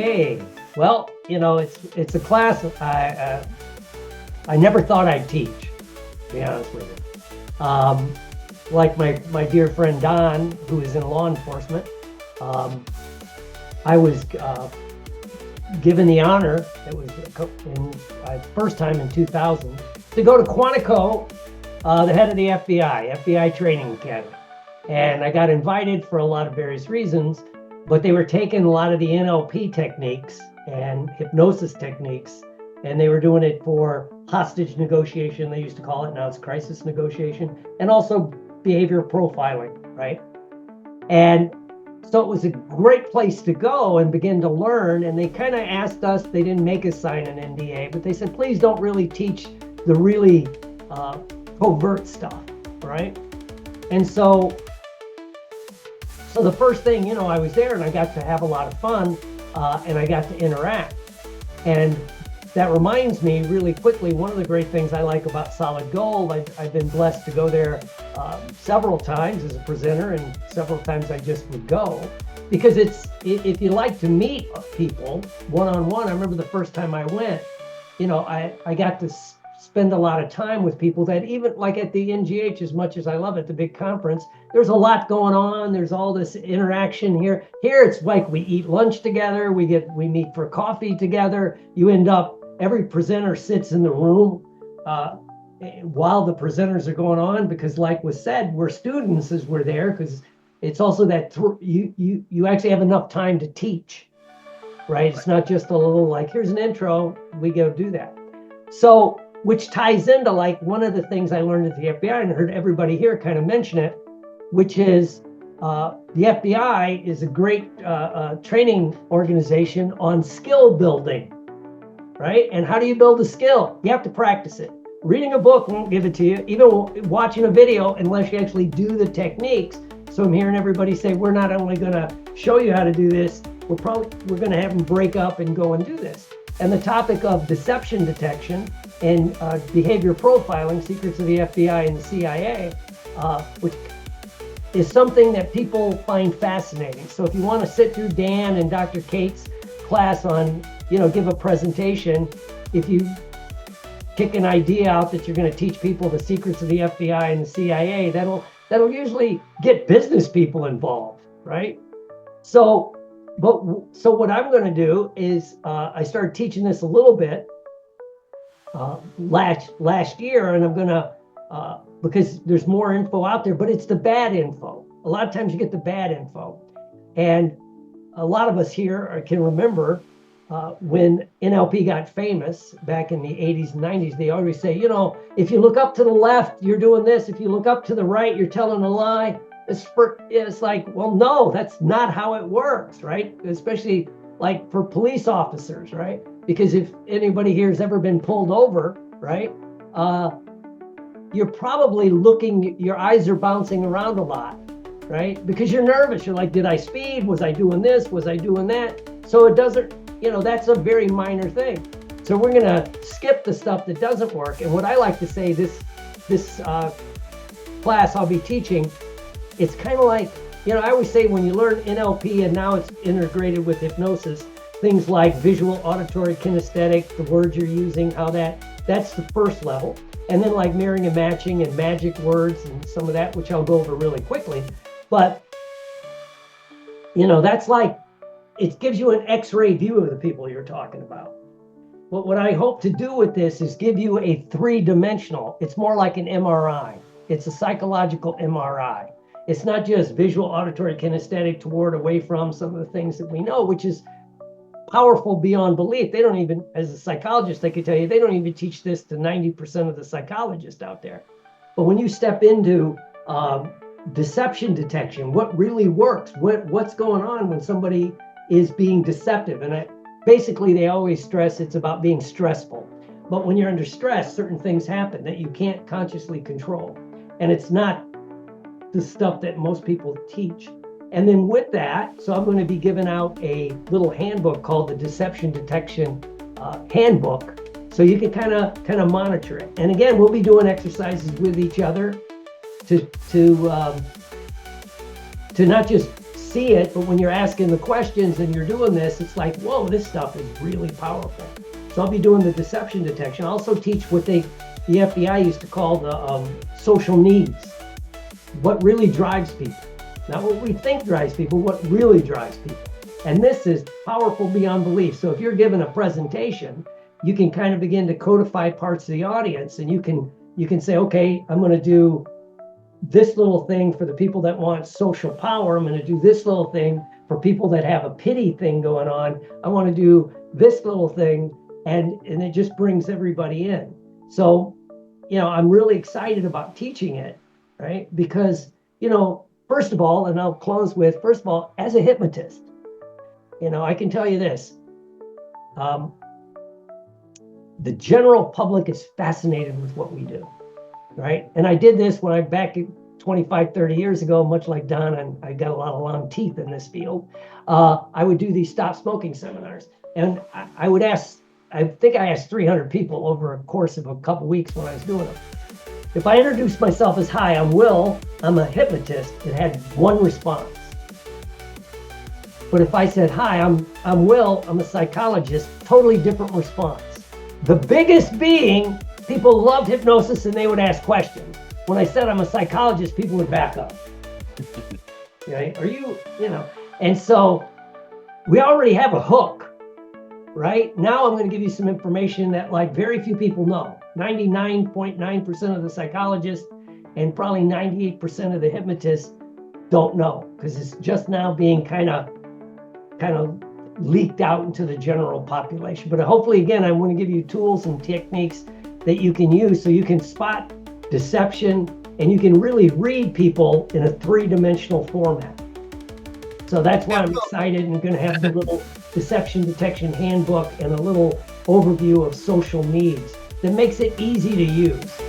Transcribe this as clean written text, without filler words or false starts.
Okay, well, it's a class I never thought I'd teach, to be honest with you. Like my dear friend Don, who is in law enforcement, I was given the honor, it was first time in 2000, to go to Quantico, the head of the FBI Training Academy. And I got invited for a lot of various reasons, but they were taking a lot of the NLP techniques and hypnosis techniques, and they were doing it for hostage negotiation, they used to call it. Now it's crisis negotiation, and also behavior profiling, right? And so it was a great place to go and begin to learn. And they kind of asked us, they didn't make us sign an NDA, but they said, please don't really teach the really covert stuff, right? And so the first thing, I was there and I got to have a lot of fun, and I got to interact. And that reminds me really quickly, one of the great things I like about Solid Gold, I've been blessed to go there several times as a presenter, and several times I just would go, because if you like to meet people one-on-one. I remember the first time I went, I got to spend a lot of time with people that, even like at the NGH, as much as I love it, the big conference, there's a lot going on. There's all this interaction here. Here it's like we eat lunch together, we meet for coffee together. You end up, every presenter sits in the room while the presenters are going on, because like was said, we're students as we're there, because it's also that you actually have enough time to teach, right? It's not just a little like, here's an intro, we go do that. So, which ties into like one of the things I learned at the FBI, and I heard everybody here kind of mention it, which is the FBI is a great training organization on skill building, right? And how do you build a skill? You have to practice it. Reading a book won't give it to you, even watching a video, unless you actually do the techniques. So I'm hearing everybody say, we're not only gonna show you how to do this, we're gonna have them break up and go and do this. And the topic of deception detection and behavior profiling, secrets of the FBI and the CIA, which is something that people find fascinating. So if you want to sit through Dan and Dr. Kate's class on, give a presentation, if you kick an idea out that you're going to teach people the secrets of the FBI and the CIA, that'll usually get business people involved, right? So what I'm going to do is I started teaching this a little bit last year, and I'm going to because there's more info out there, but it's the bad info. A lot of times you get the bad info, and a lot of us here can remember when NLP got famous back in the 80s and 90s. They always say, if you look up to the left, you're doing this. If you look up to the right, you're telling a lie. It's like, well, no, that's not how it works, right? Especially like for police officers, right? Because if anybody here has ever been pulled over, right, you're probably your eyes are bouncing around a lot, right? Because you're nervous. You're like, did I speed? Was I doing this? Was I doing that? So it doesn't, that's a very minor thing. So we're gonna skip the stuff that doesn't work. And what I like to say, this class I'll be teaching, it's kind of like, I always say when you learn NLP and now it's integrated with hypnosis, things like visual, auditory, kinesthetic, the words you're using, that's the first level. And then like mirroring and matching and magic words and some of that, which I'll go over really quickly. But, that's like, it gives you an X-ray view of the people you're talking about. But what I hope to do with this is give you a three-dimensional, it's more like an MRI. It's a psychological MRI. It's not just visual, auditory, kinesthetic, toward, away from, some of the things that we know, which is powerful beyond belief. They don't even, as a psychologist, I could tell you, they don't even teach this to 90% of the psychologists out there. But when you step into deception detection, what really works, what's going on when somebody is being deceptive, and basically they always stress it's about being stressful. But when you're under stress, certain things happen that you can't consciously control. And it's not the stuff that most people teach. And then with that, so I'm going to be giving out a little handbook called the Deception Detection Handbook, so you can kind of monitor it. And again, we'll be doing exercises with each other to not just see it, but when you're asking the questions and you're doing this, it's like, whoa, this stuff is really powerful. So I'll be doing the deception detection. I also teach what the FBI used to call the social needs. What really drives people. Not what we think drives people, what really drives people. And this is powerful beyond belief. So if you're given a presentation, you can kind of begin to codify parts of the audience, and you can say, okay, I'm going to do this little thing for the people that want social power. I'm going to do this little thing for people that have a pity thing going on. I want to do this little thing, and it just brings everybody in. So, I'm really excited about teaching it, right? Because, first of all, and I'll close with, first of all, as a hypnotist, I can tell you this. The general public is fascinated with what we do, right? And I did this when back 25, 30 years ago, much like Don, and I got a lot of long teeth in this field. I would do these stop smoking seminars. And I would ask, I think I asked 300 people over a course of a couple weeks when I was doing them. If I introduced myself as, hi, I'm Will, I'm a hypnotist, it had one response. But if I said, hi, I'm Will, I'm a psychologist, totally different response. The biggest being, people loved hypnosis and they would ask questions. When I said I'm a psychologist, people would back up. Right? Are you, and so we already have a hook, right? Now I'm going to give you some information that very few people know. 99.9% of the psychologists and probably 98% of the hypnotists don't know, because it's just now being kind of leaked out into the general population. But hopefully, again, I want to give you tools and techniques that you can use so you can spot deception and you can really read people in a three-dimensional format. So that's why I'm excited and going to have the little deception detection handbook and a little overview of social needs that makes it easy to use.